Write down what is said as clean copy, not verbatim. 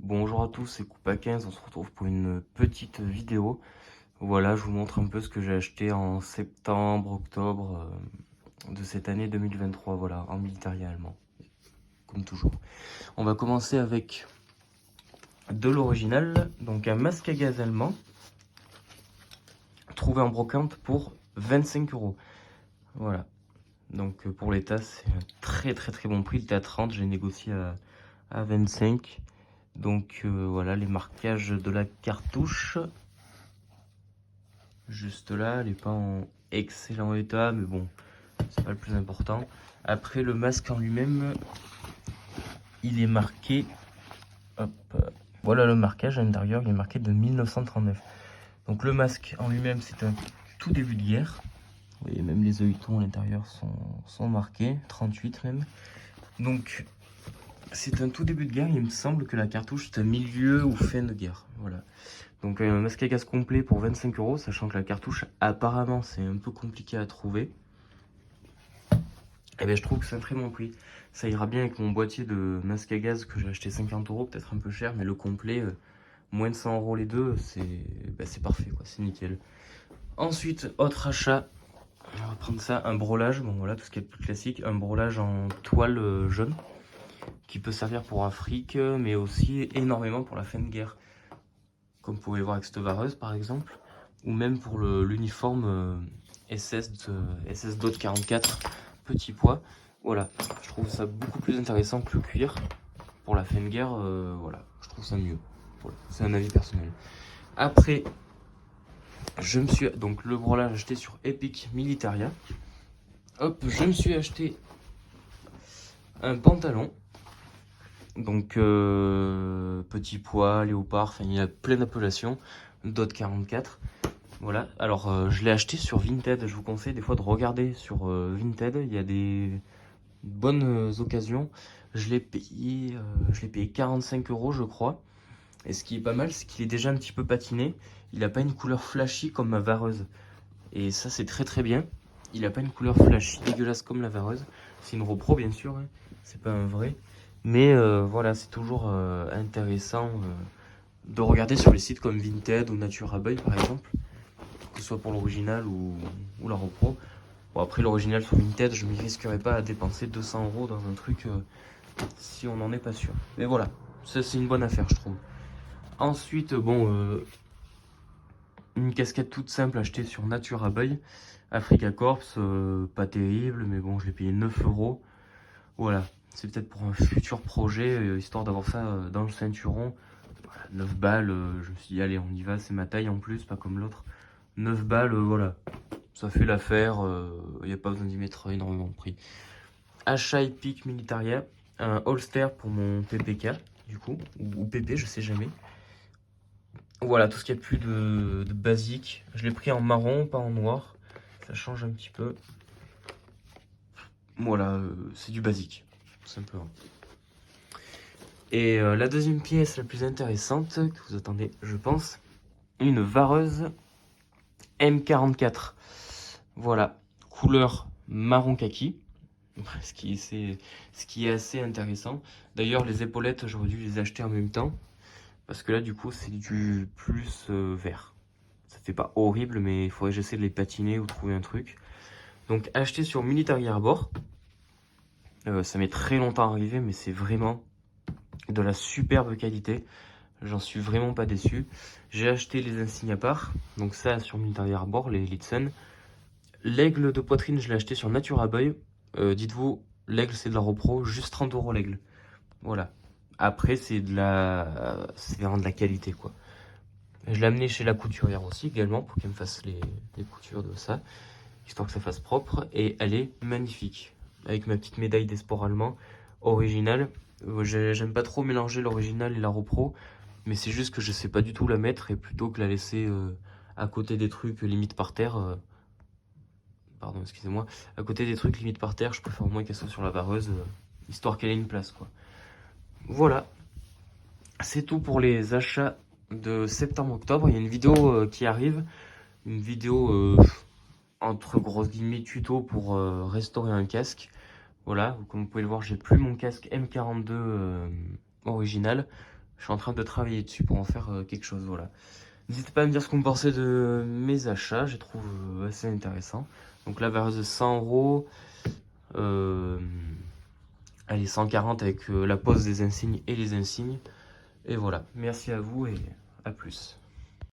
Bonjour à tous, c'est Coupa15, on se retrouve pour une petite vidéo. Voilà, je vous montre un peu ce que j'ai acheté en septembre, octobre de cette année 2023, voilà, en militaire allemand, comme toujours. On va commencer avec de l'original, donc un masque à gaz allemand, trouvé en brocante pour 25 euros. Voilà, donc pour l'état, c'est un très bon prix, il était à 30, j'ai négocié à 25. Donc voilà les marquages de la cartouche. Juste là, elle n'est pas en excellent état, mais bon, c'est pas le plus important. Après, le masque en lui-même, il est marqué. Hop, voilà le marquage à l'intérieur, il est marqué de 1939. Donc le masque en lui-même, c'est un tout début de guerre. Vous voyez, même les œilletons à l'intérieur sont marqués, 38 même. Donc c'est un tout début de guerre, il me semble que la cartouche c'est un milieu ou fin de guerre. Voilà. Donc un masque à gaz complet pour 25 euros, sachant que la cartouche apparemment c'est un peu compliqué à trouver. Et bien je trouve que c'est un très bon prix. Ça ira bien avec mon boîtier de masque à gaz que j'ai acheté 50 euros, peut-être un peu cher, mais le complet, moins de 100 euros les deux, c'est parfait, quoi, c'est nickel. Ensuite, autre achat, on va prendre ça, un brolage, bon voilà, tout ce qui est plus classique, un brolage en toile jaune, qui peut servir pour Afrique, mais aussi énormément pour la fin de guerre. Comme vous pouvez voir avec cette vareuse par exemple, ou même pour l'uniforme SS Dot 44, petit pois. Voilà, je trouve ça beaucoup plus intéressant que le cuir. Pour la fin de guerre, voilà, je trouve ça mieux. Voilà, c'est un avis personnel. Après, je me suis donc le brolage acheté sur Epic Militaria. Hop, je me suis acheté un pantalon. Donc petit pois, léopard, enfin il y a plein d'appellations. Dot 44. Voilà, alors je l'ai acheté sur Vinted. Je vous conseille des fois de regarder sur Vinted. Il y a des bonnes occasions. Je l'ai payé 45 euros, je crois. Et ce qui est pas mal, c'est qu'il est déjà un petit peu patiné. Il n'a pas une couleur flashy comme ma vareuse. Et ça, c'est très bien. Il n'a pas une couleur flashy dégueulasse comme la vareuse. C'est une repro, bien sûr. Hein. C'est pas un vrai. Mais voilà, c'est toujours intéressant de regarder sur les sites comme Vinted ou Nature Abeille, par exemple. Que ce soit pour l'original ou la repro. Bon, après, l'original sur Vinted, je ne m'y risquerais pas à dépenser 200 euros dans un truc si on n'en est pas sûr. Mais voilà, ça c'est une bonne affaire, je trouve. Ensuite, bon, une casquette toute simple achetée sur Nature Abeille, Africa Corps, pas terrible, mais bon, je l'ai payé 9 euros. Voilà, c'est peut-être pour un futur projet, histoire d'avoir ça dans le ceinturon. Voilà, 9 balles, je me suis dit, allez, on y va, c'est ma taille en plus, pas comme l'autre. 9 balles, voilà, ça fait l'affaire, il n'y a pas besoin d'y mettre énormément de prix. Achat Epic Militaria, un holster pour mon PPK, du coup, ou PP, je sais jamais. Voilà, tout ce qui est plus de basique. Je l'ai pris en marron, pas en noir. Ça change un petit peu. Voilà, c'est du basique, tout simplement. Et la deuxième pièce la plus intéressante, que vous attendez, je pense, une vareuse M44. Voilà, couleur marron kaki. Ce qui est assez intéressant. D'ailleurs, les épaulettes, j'aurais dû les acheter en même temps. Parce que là, du coup, c'est du plus vert. Ça fait pas horrible, mais il faudrait que j'essaie de les patiner ou trouver un truc. Donc, acheté sur Military Arbor. Ça met très longtemps à arriver, mais c'est vraiment de la superbe qualité. J'en suis vraiment pas déçu. J'ai acheté les insignes à part. Donc ça, sur Military Arbor, les Litsen. L'aigle de poitrine, je l'ai acheté sur Nature Abeille. Dites-vous, l'aigle, c'est de la repro. Juste 30 euros l'aigle. Voilà. Après, c'est vraiment de la qualité, quoi. Je l'ai amené chez la couturière aussi, également, pour qu'elle me fasse les coutures de ça, histoire que ça fasse propre. Et elle est magnifique. Avec ma petite médaille des sports allemands, originale. J'aime pas trop mélanger l'original et la repro, mais c'est juste que je sais pas du tout la mettre, et plutôt que la laisser à côté des trucs limite par terre, pardon, excusez-moi, à côté des trucs limite par terre, je préfère au moins qu'elle soit sur la vareuse, histoire qu'elle ait une place, quoi. Voilà, c'est tout pour les achats de septembre-octobre. Il y a une vidéo qui arrive, une vidéo entre grosses guillemets tuto pour restaurer un casque. Voilà, comme vous pouvez le voir, j'ai plus mon casque M42 original. Je suis en train de travailler dessus pour en faire quelque chose, voilà. N'hésitez pas à me dire ce que vous pensez de mes achats, je les trouve assez intéressants. Donc la valeur 100 €, allez, 140 avec la pose des insignes et les insignes. Et voilà, merci à vous et à plus.